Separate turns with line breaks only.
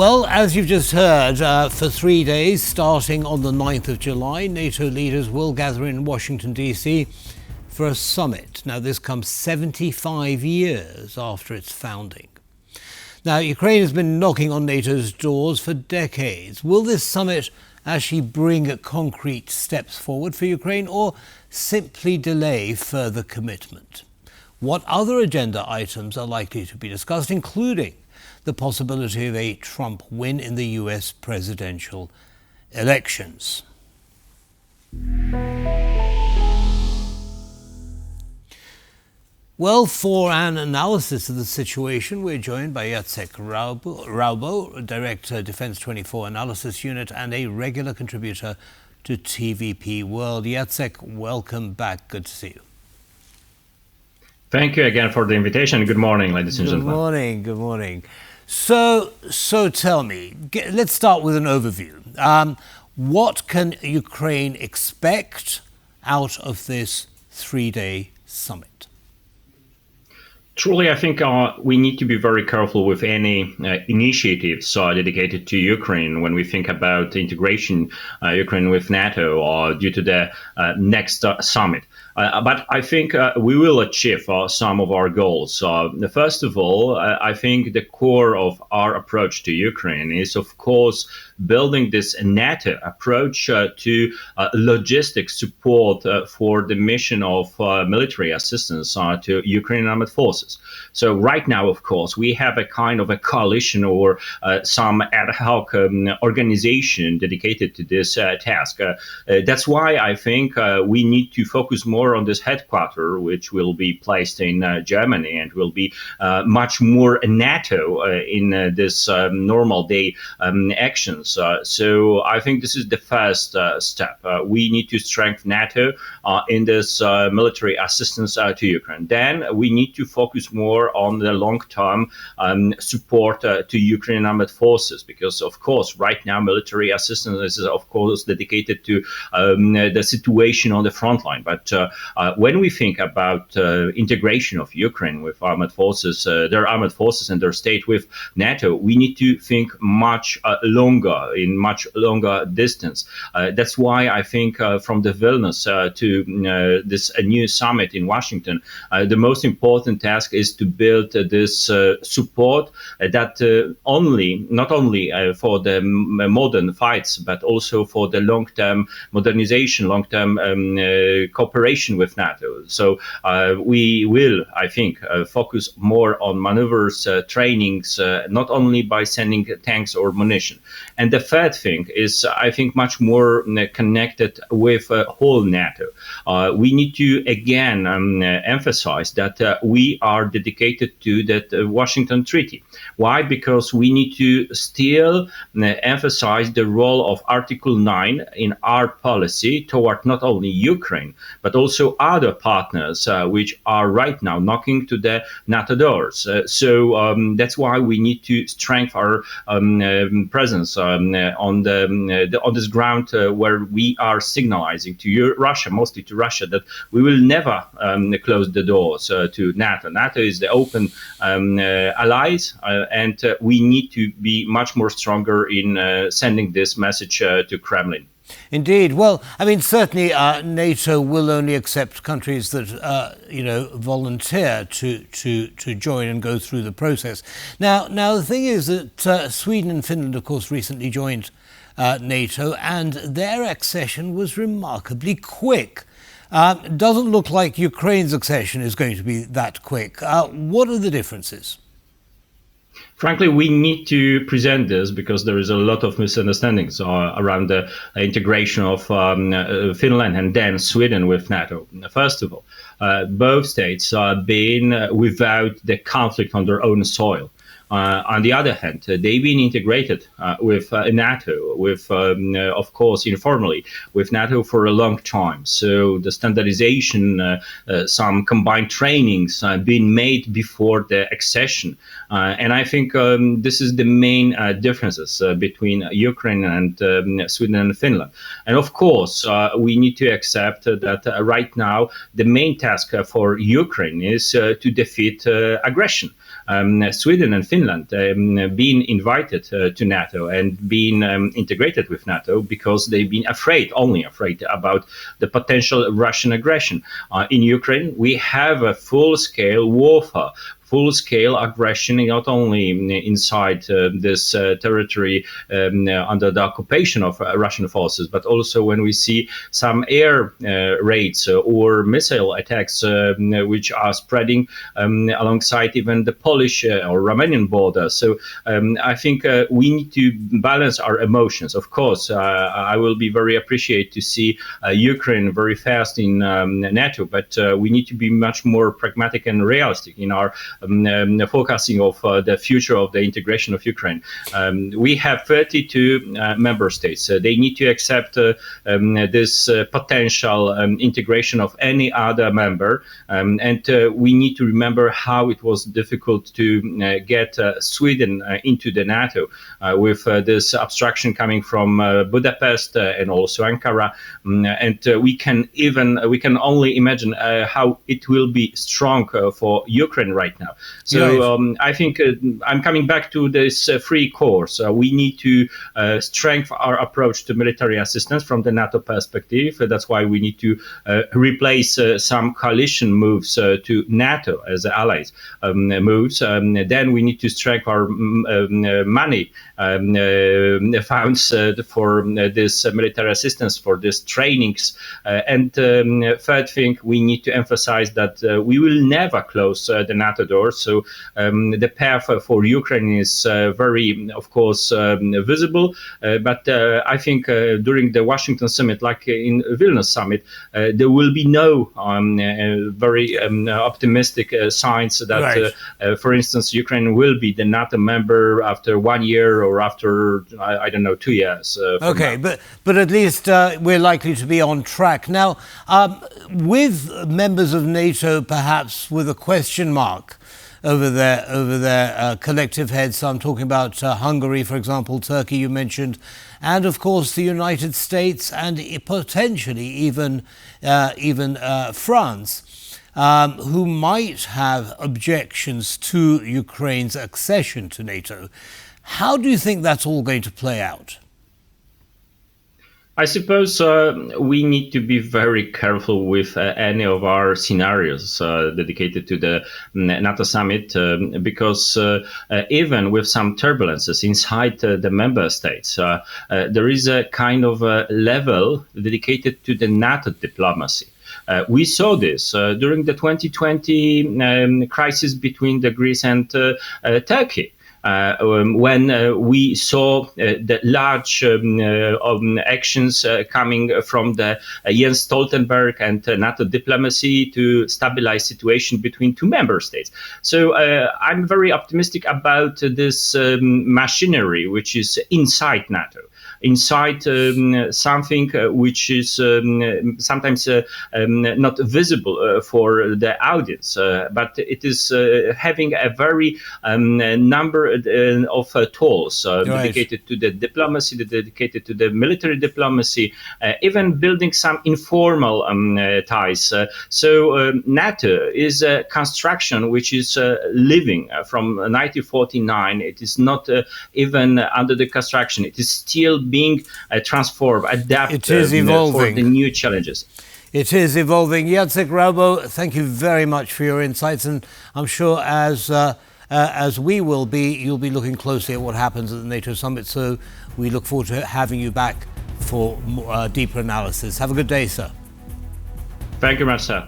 Well, as you've just heard, for 3 days, starting on the 9th of July, NATO leaders will gather in Washington, D.C. for a summit. Now, this comes 75 years after its founding. Now, Ukraine has been knocking on NATO's doors for decades. Will this summit actually bring concrete steps forward for Ukraine or simply delay further commitment? What other agenda items are likely to be discussed, including the possibility of a Trump win in the US presidential elections? Well, for an analysis of the situation, we're joined by Jacek Raubo, Director, Defence24 Analysis Unit and a regular contributor to TVP World. Jacek, welcome back. Good to see you.
Thank you again for the invitation. Good morning, ladies and gentlemen.
Good morning. So tell me, let's start with an overview. What can Ukraine expect out of this 3-day summit?
Truly, I think we need to be very careful with any initiatives dedicated to Ukraine when we think about integration Ukraine with NATO due to the next summit. But I think we will achieve some of our goals. First of all, I think the core of our approach to Ukraine is, of course, building this NATO approach to logistics support for the mission of military assistance to Ukrainian armed forces. So right now, of course, we have a kind of a coalition or some ad hoc organization dedicated to this task. That's why I think we need to focus more on this headquarters, which will be placed in Germany and will be much more NATO in this normal day actions. So I think this is the first step. We need to strengthen NATO in this military assistance to Ukraine. Then we need to focus more on the long-term support to Ukrainian armed forces, because, of course, right now military assistance is, of course, dedicated to the situation on the front line. But when we think about integration of Ukraine with armed forces, their armed forces and their state with NATO, we need to think much longer distance. That's why I think from the Vilnius to this new summit in Washington, the most important task is to build this support that not only for the modern fights, but also for the long-term modernization, long-term cooperation with NATO. So we will, I think, focus more on maneuvers, trainings, not only by sending tanks or munition. And the third thing is, I think, much more connected with whole NATO. We need to, again, emphasize that we are dedicated to that Washington Treaty. Why? Because we need to still emphasize the role of Article 9 in our policy toward not only Ukraine, but also other partners which are right now knocking to the NATO doors. So that's why we need to strengthen our presence on this ground where we are signalizing to Russia, mostly to Russia, that we will never close the doors to NATO. NATO is the open allies, and we need to be much more stronger in sending this message to Kremlin.
Indeed. Well, I mean, certainly NATO will only accept countries that, volunteer to join and go through the process. Now the thing is that Sweden and Finland, of course, recently joined NATO, and their accession was remarkably quick. Doesn't look like Ukraine's accession is going to be that quick. What are the differences?
Frankly, we need to present this because there is a lot of misunderstandings around the integration of Finland and then Sweden with NATO. First of all, both states have been without the conflict on their own soil. On the other hand, they've been integrated with NATO, of course, informally, with NATO for a long time. So the standardization, some combined trainings have been made before the accession. And I think this is the main differences between Ukraine and Sweden and Finland. And of course, we need to accept that right now, the main task for Ukraine is to defeat aggression. Sweden and Finland Finland being invited to NATO and being integrated with NATO because they've been only afraid about the potential Russian aggression. In Ukraine, we have a full-scale warfare, full-scale aggression, not only inside this territory under the occupation of Russian forces, but also when we see some air raids or missile attacks which are spreading alongside even the Polish or Romanian border. So I think we need to balance our emotions. Of course, I will be very appreciated to see Ukraine very fast in NATO, but we need to be much more pragmatic and realistic in our forecasting of the future of the integration of Ukraine. We have 32 member states. They need to accept this potential integration of any other member. And we need to remember how it was difficult to get Sweden into the NATO with this obstruction coming from Budapest and also Ankara. And we can only imagine how it will be strong for Ukraine right now. So I think I'm coming back to this free course. We need to strengthen our approach to military assistance from the NATO perspective. That's why we need to replace some coalition moves to NATO as allies moves. Then we need to strengthen our money funds for this military assistance, for these trainings. And third thing, we need to emphasize that we will never close the NATO door. So the path for Ukraine is very, of course, visible. But I think during the Washington summit, like in Vilnius summit, there will be no very optimistic signs that, for instance, Ukraine will be the NATO member after 1 year or after, I don't know, 2 years.
Okay, but at least we're likely to be on track. Now, with members of NATO perhaps with a question mark over their collective heads, so I'm talking about Hungary, for example, Turkey you mentioned, and of course the United States and potentially even France, who might have objections to Ukraine's accession to NATO. How do you think that's all going to play out?
I suppose we need to be very careful with any of our scenarios dedicated to the NATO summit because even with some turbulences inside the member states, there is a kind of a level dedicated to the NATO diplomacy. We saw this during the 2020 crisis between the Greece and Turkey. When we saw the large actions coming from the Jens Stoltenberg and NATO diplomacy to stabilize situation between two member states. So I'm very optimistic about this machinery which is inside NATO. Inside something which is sometimes not visible for the audience, but it is having a very number of tools dedicated to the diplomacy, dedicated to the military diplomacy, even building some informal ties. So NATO is a construction which is living from 1949. It is not even under the construction. It is still being transformed, adapted for the new challenges.
It is evolving. Jacek Raubo, thank you very much for your insights, and I'm sure as we will be, you'll be looking closely at what happens at the NATO summit. So we look forward to having you back for more, deeper analysis. Have a good day, sir.
Thank you much, sir.